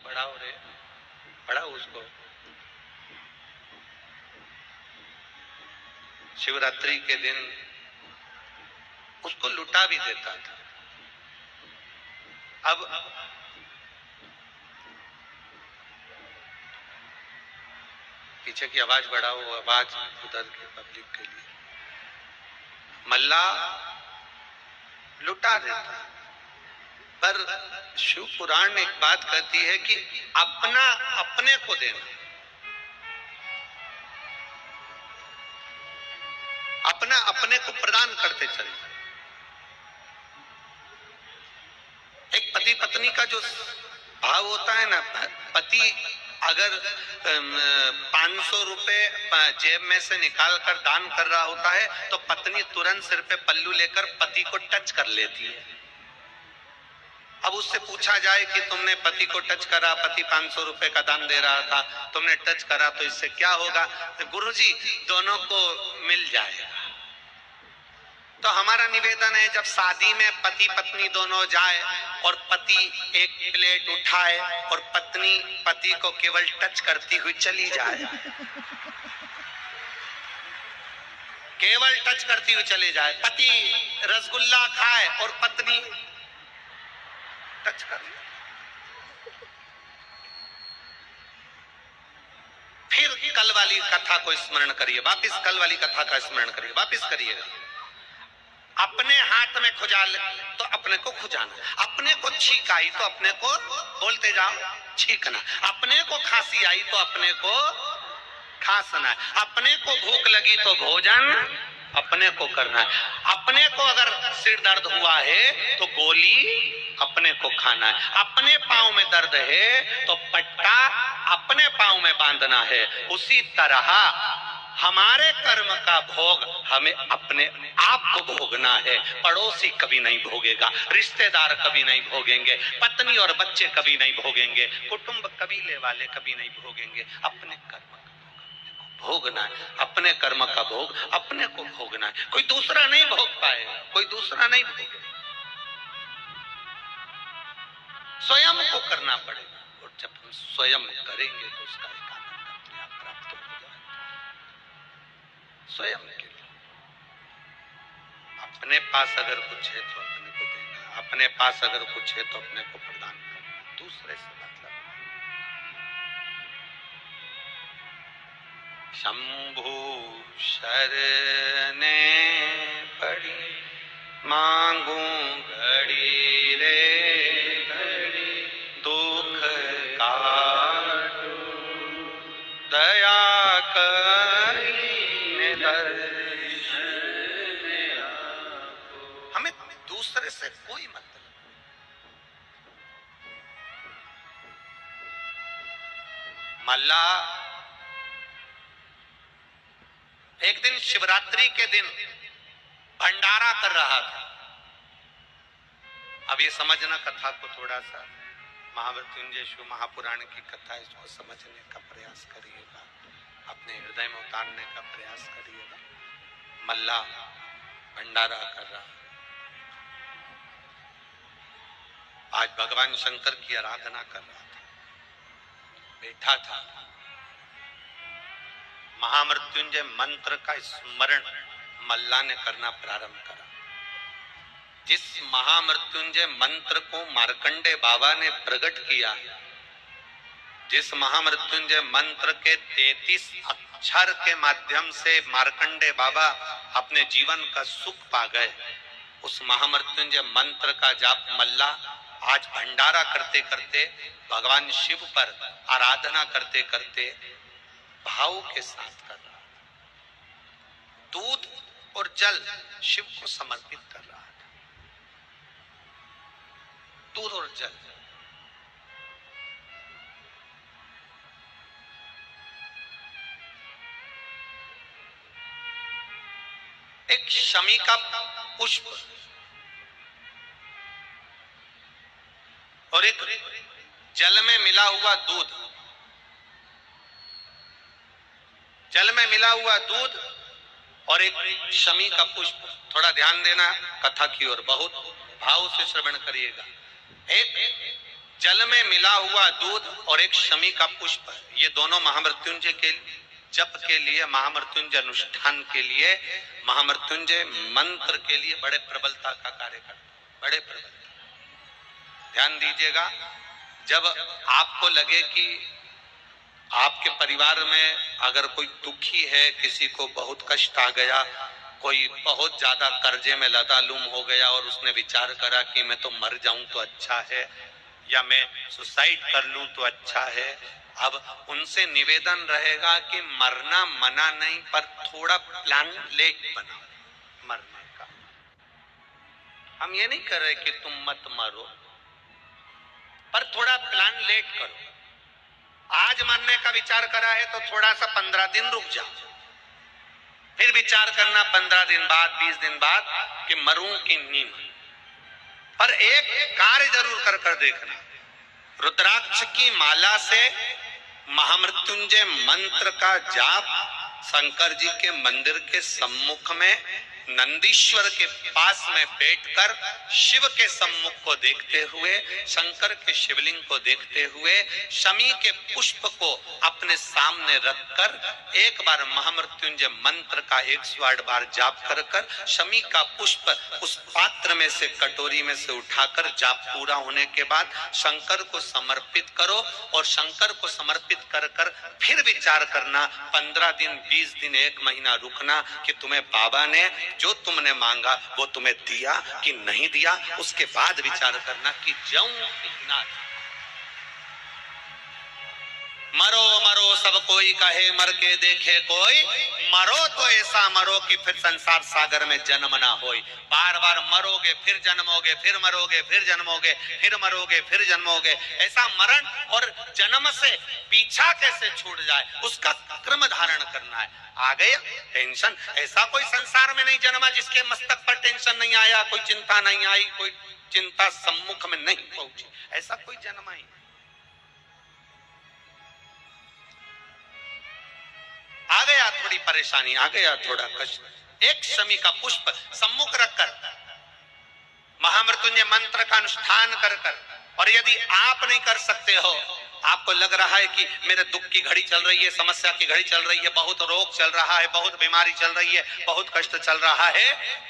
पढ़ाओ रे, पढ़ाओ उसको। शिवरात्रि के दिन उसको लुटा भी देता था। अब पीछे की आवाज बढ़ाओ, आवाज उधर की पब्लिक के लिए। मल्ला लुटा देता, पर शिव पुराण एक बात कहती है कि अपना अपने को देना, अपना अपने को प्रदान करते चले। एक पति पत्नी का जो भाव होता है ना, पति अगर 500 रुपए जेब में से निकाल कर दान कर रहा होता है तो पत्नी तुरंत सिर पे पल्लू लेकर पति को टच कर लेती है। अब उससे पूछा जाए कि तुमने पति को टच करा, पति 500 रुपए का दान दे रहा था, तुमने टच करा तो इससे क्या होगा? तो गुरुजी दोनों को मिल जाएगा। तो हमारा निवेदन है, जब शादी में पति पत्नी दोनों जाए और पति एक प्लेट उठाए और पत्नी पति को केवल टच करती हुई चली जाए, केवल टच करती हुई चले जाए, पति रसगुल्ला खाए और पत्नी टच कर, फिर कल वाली कथा को स्मरण करिए, वापिस कल वाली कथा का स्मरण करिए, वापिस करिएगा। अपने हाथ में खुजा ले तो अपने को खुजाना, अपने को छींक आई तो अपने को बोलते जाओ छींकना, अपने को खांसी आई तो अपने को खांसना है, अपने को भूख लगी तो भोजन अपने को करना है, अपने को अगर सिर दर्द हुआ है तो गोली अपने को खाना है, अपने पांव में दर्द है तो पट्टा अपने पांव में बांधना है। उसी तरह हमारे कर्म का भोग हमें अपने आप को भोगना है। पड़ोसी कभी नहीं भोगेगा, रिश्तेदार कभी नहीं भोगेंगे, पत्नी और बच्चे कभी नहीं भोगेंगे, कुटुंब कबीले वाले कभी नहीं भोगेंगे। अपने कर्म का भोगना है, अपने कर्म का भोग अपने को भोगना है, कोई दूसरा नहीं भोग पाएगा, कोई दूसरा नहीं भोगेगा, स्वयं को करना पड़ेगा। और जब हम स्वयं करेंगे तो उसका एक आनंद अपने आप प्राप्त हो जाएगा। स्वयं के लिए अपने पास अगर कुछ है तो अपने को देना, अपने पास अगर कुछ है तो अपने को प्रदान करना, दूसरे से मतलब। शंभु शरणे पड़ी मांगू घड़ी रे घड़ी, दुख काटू दया करी दर्शन। हमें दूसरे से कोई मतलब, मल्ला एक दिन शिवरात्रि के दिन भंडारा कर रहा था। अब ये समझना कथा को थोड़ा सा, महामृत्युंजय शिव महापुराण की कथा, इसको समझने का प्रयास करिएगा, अपने हृदय में उतारने का प्रयास करिएगा। मल्ला भंडारा कर रहा, आज भगवान शंकर की आराधना कर रहा था, बैठा था, महामृत्युंजय मंत्र का स्मरण मल्ला ने करना प्रारंभ करा। जिस महामृत्युंजय मंत्र को मार्कंडे बाबा ने प्रकट किया, जिस महामृत्युंजय मंत्र के 33 अक्षर के माध्यम से मार्कंडे बाबा अपने जीवन का सुख पा गए, उस महामृत्युंजय मंत्र का जाप मल्ला आज भंडारा करते करते, भगवान शिव पर आराधना करते करते भाव के साथ कर रहा था। दूध और जल शिव को समर्पित कर रहा था, दूध और जल। एक शमी का पुष्प और एक जल में मिला हुआ दूध, जल में मिला हुआ दूध और एक शमी का पुष्प। थोड़ा ध्यान देना कथा की ओर, बहुत भाव से श्रवण करिएगा। एक जल में मिला हुआ दूध और एक शमी का पुष्प, ये दोनों महामृत्युंजय के जप के लिए, महामृत्युंजय अनुष्ठान के लिए, महामृत्युंजय मंत्र के लिए बड़े प्रबलता का कार्य करते, बड़े प्रबल। ध्यान दीजिएगा, जब आपको लगे कि आपके परिवार में अगर कोई दुखी है, किसी को बहुत कष्ट आ गया, कोई बहुत ज्यादा कर्जे में लदालूम हो गया और उसने विचार करा कि मैं तो मर जाऊं तो अच्छा है, या मैं सुसाइड कर लूं तो अच्छा है, अब उनसे निवेदन रहेगा कि मरना मना नहीं, पर थोड़ा प्लान लेट बनाओ मरने का। हम ये नहीं कर रहे कि तुम मत मरो, पर थोड़ा प्लान लेट करो। आज मरने का विचार करा है तो थोड़ा सा 15 दिन रुक जाओ, फिर विचार करना 15 दिन बाद, 20 दिन बाद कि मरूं कि नहीं मरूं। पर एक कार्य जरूर कर कर देखना, रुद्राक्ष की माला से महामृत्युंजय मंत्र का जाप शंकर जी के मंदिर के सम्मुख में नंदीश्वर के पास में बैठकर शिव के सम्मुख को देखते हुए, शंकर के शिवलिंग को देखते हुए, शमी के पुष्प को अपने सामने रखकर एक बार महामृत्युंजय मंत्र का 108 बार जाप कर कर शमी का पुष्प उस पात्र में से, कटोरी में से उठाकर जाप पूरा होने के बाद शंकर को समर्पित करो, और शंकर को समर्पित कर कर फिर विचार करना 15 दिन, 20 दिन, 1 महीना रुकना कि तुम्हें बाबा ने जो तुमने मांगा वो तुम्हें दिया कि नहीं दिया। उसके बाद विचार करना कि जाऊं कि ना। मरो मरो सब कोई कहे, मर के देखे कोई, मरो तो ऐसा मरो कि फिर संसार सागर में जन्म ना होई। बार बार मरोगे फिर जन्मोगे, फिर मरोगे फिर जन्मोगे, फिर मरोगे फिर जन्मोगे। ऐसा मरण और जन्म से पीछा कैसे छूट जाए, उसका क्रम धारण करना है। आ गया टेंशन, ऐसा कोई संसार में नहीं जन्मा जिसके मस्तक पर टेंशन नहीं आया, कोई चिंता नहीं आई, कोई चिंता सम्मुख में नहीं पहुंची, ऐसा कोई जन्मा ही। आ गया थोड़ी परेशानी, आ गया थोड़ा कष्ट, एक शमी का पुष्प सम्मुख रखकर महामृत्युंजय मंत्र का अनुष्ठान कर कर, और यदि आप नहीं कर सकते हो, आपको लग रहा है कि मेरे दुख की घड़ी चल रही है, समस्या की घड़ी चल रही है, बहुत रोग चल रहा है, बहुत बीमारी चल रही है, बहुत कष्ट चल रहा है,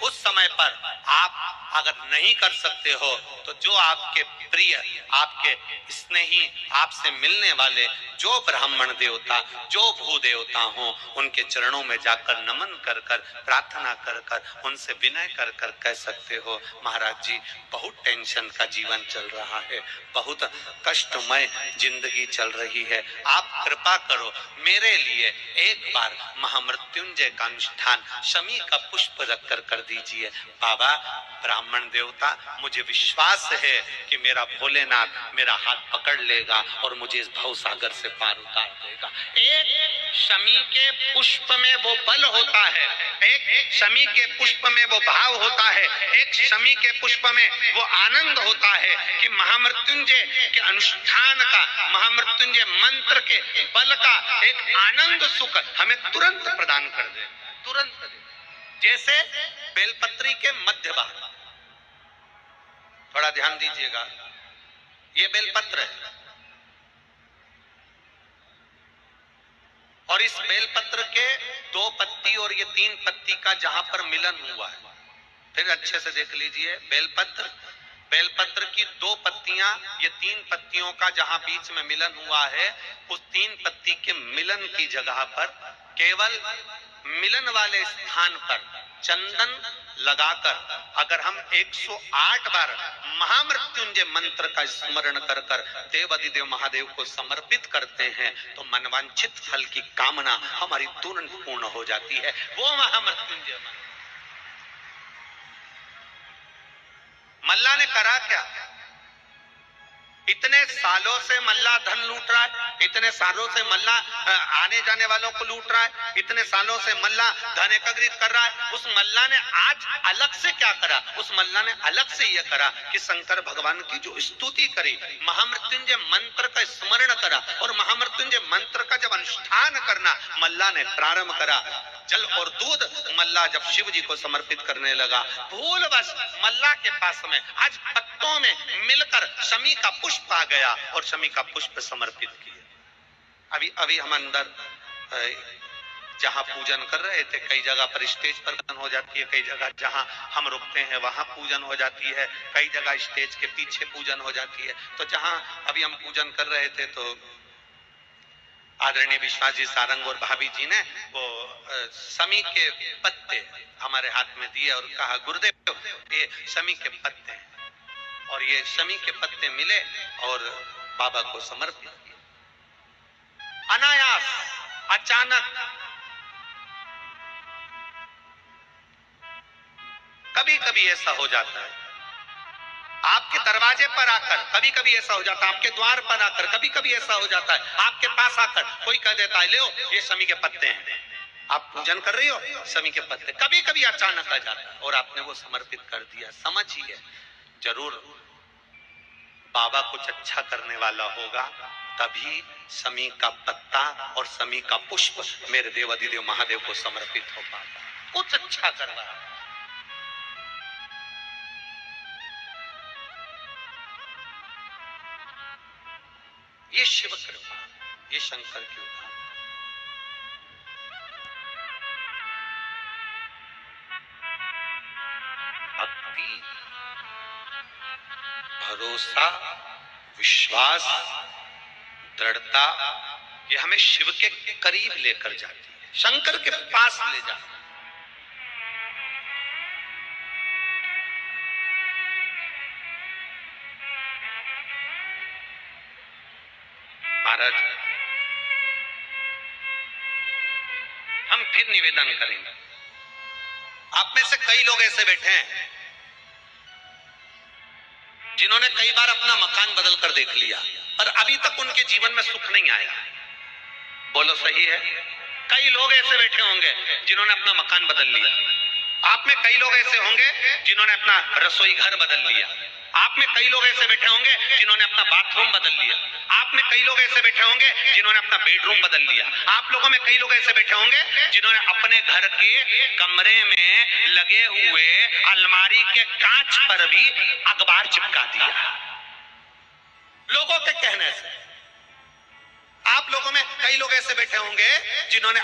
उस समय पर आप अगर नहीं कर सकते हो तो जो आपके प्रिय, आपके स्नेही, आपसे मिलने वाले जो ब्राह्मण देवता, जो भू देवता हो, उनके चरणों में जाकर नमन कर कर, प्रार्थना कर कर, उनसे विनय कर कर कह सकते हो, महाराज जी बहुत टेंशन का जीवन चल रहा है, बहुत कष्टमय जिंदगी चल रही है, आप कृपा करो मेरे लिए एक बार महामृत्युंजय का अनुष्ठान शमी का पुष्प रखकर कर दीजिए। बाबा ब्राह्मण देवता, मुझे विश्वास है कि मेरा भोलेनाथ मेरा हाथ पकड़ लेगा और मुझे इस भव सागर से पार उतार देगा। एक शमी के पुष्प में वो बल होता है, एक शमी के पुष्प में वो भाव होता है, एक शमी के पुष्प में वो आनंद होता है कि महामृत्युंजय के अनुष्ठान का, महामृत्युंजय मंत्र के बल का एक आनंद सुख हमें तुरंत प्रदान कर दे, तुरंत। जैसे बेलपत्री के मध्य भाग, थोड़ा ध्यान दीजिएगा, ये बेलपत्र है और इस बेलपत्र के 2 पत्ती और ये 3 पत्ती का जहां पर मिलन हुआ है, फिर अच्छे से देख लीजिए, बेलपत्र की 2 पत्तियां, ये 3 पत्तियों का जहां बीच में मिलन हुआ है, उस 3 पत्ती के मिलन की जगह पर केवल मिलन वाले स्थान पर चंदन लगाकर अगर हम 108 बार महामृत्युंजय मंत्र का स्मरण कर कर देवाधिदेव महादेव को समर्पित करते हैं तो मनवांछित फल की कामना हमारी तुरंत पूर्ण हो जाती है। वो महामृत्युंजय मंत्र मल्ला ने करा क्या? इतने सालों से मल्ला धन लूट रहा है, इतने सालों से मल्ला आने जाने वालों को लूट रहा है, इतने सालों से मल्ला धन एकत्रित कर रहा है। उस मल्ला ने आज अलग से क्या करा? उस मल्ला ने अलग से यह करा कि शंकर भगवान की जो स्तुति करी, महामृत्युंजय मंत्र का स्मरण करा, और महामृत्युंजय मंत्र का जब अनुष्ठान करना मल्ला ने प्रारंभ करा जल और दूध मल्ला जब शिव जी को समर्पित करने लगा, भूलवश मल्ला के पास में आज पत्तों में मिलकर शमी का पुष्प आ गया और शमी का पुष्प समर्पित किया। अभी हम अंदर जहां पूजन कर रहे थे, कई जगह पर स्टेज पर पूजन हो जाती है, कई जगह जहां हम रुकते हैं वहां पूजन हो जाती है, कई जगह स्टेज के पीछे पूजन हो जाती है। तो जहां अभी हम पूजन कर रहे थे तो आदरणीय विश्वास जी सारंग और भाभी जी ने वो शमी के पत्ते हमारे हाथ में दिए और कहा, गुरुदेव ये शमी के पत्ते हैं। और ये शमी के पत्ते मिले और बाबा को समर्पित किए। अनायास, अचानक, कभी कभी ऐसा हो जाता है आपके दरवाजे पर आकर, कभी कभी ऐसा हो जाता है आपके द्वार पर आकर, कभी कभी ऐसा हो जाता है आपके पास आकर कोई कह देता है, ले ये शमी के पत्ते हैं, आप पूजन कर रही हो, शमी के पत्ते। कभी कभी अचानक आ जाता है और आपने वो समर्पित कर दिया। समझिए, जरूर बाबा कुछ अच्छा करने वाला होगा, तभी शमी का पत्ता और शमी का पुष्प मेरे देवाधिदेव महादेव को समर्पित हो पाता। कुछ अच्छा कर रहा है। ये शिव कृपा, ये शंकर की उदाहरण। भक्ति, भरोसा, विश्वास, दृढ़ता, ये हमें शिव के करीब लेकर जाती है, शंकर के पास ले जाती है। महाराज, हम फिर निवेदन करेंगे, आप में से कई लोग ऐसे बैठे हैं जिन्होंने कई बार अपना मकान बदल कर देख लिया पर अभी तक उनके जीवन में सुख नहीं आया। बोलो सही है? कई लोग ऐसे बैठे होंगे जिन्होंने अपना मकान बदल लिया। आप में कई लोग ऐसे होंगे जिन्होंने अपना रसोई घर बदल लिया। आप में कई लोग ऐसे बैठे होंगे जिन्होंने अपना बाथरूम बदल लिया। आप में कई लोग ऐसे बैठे होंगे जिन्होंने अपना बेडरूम बदल लिया। आप लोगों में कई लोग ऐसे बैठे होंगे जिन्होंने अपने घर के कमरे में लगे हुए अलमारी के कांच पर भी अखबार चिपका दिया लोगों के कहने से। आप लोगों में कई लोग ऐसे बैठे होंगे जिन्होंने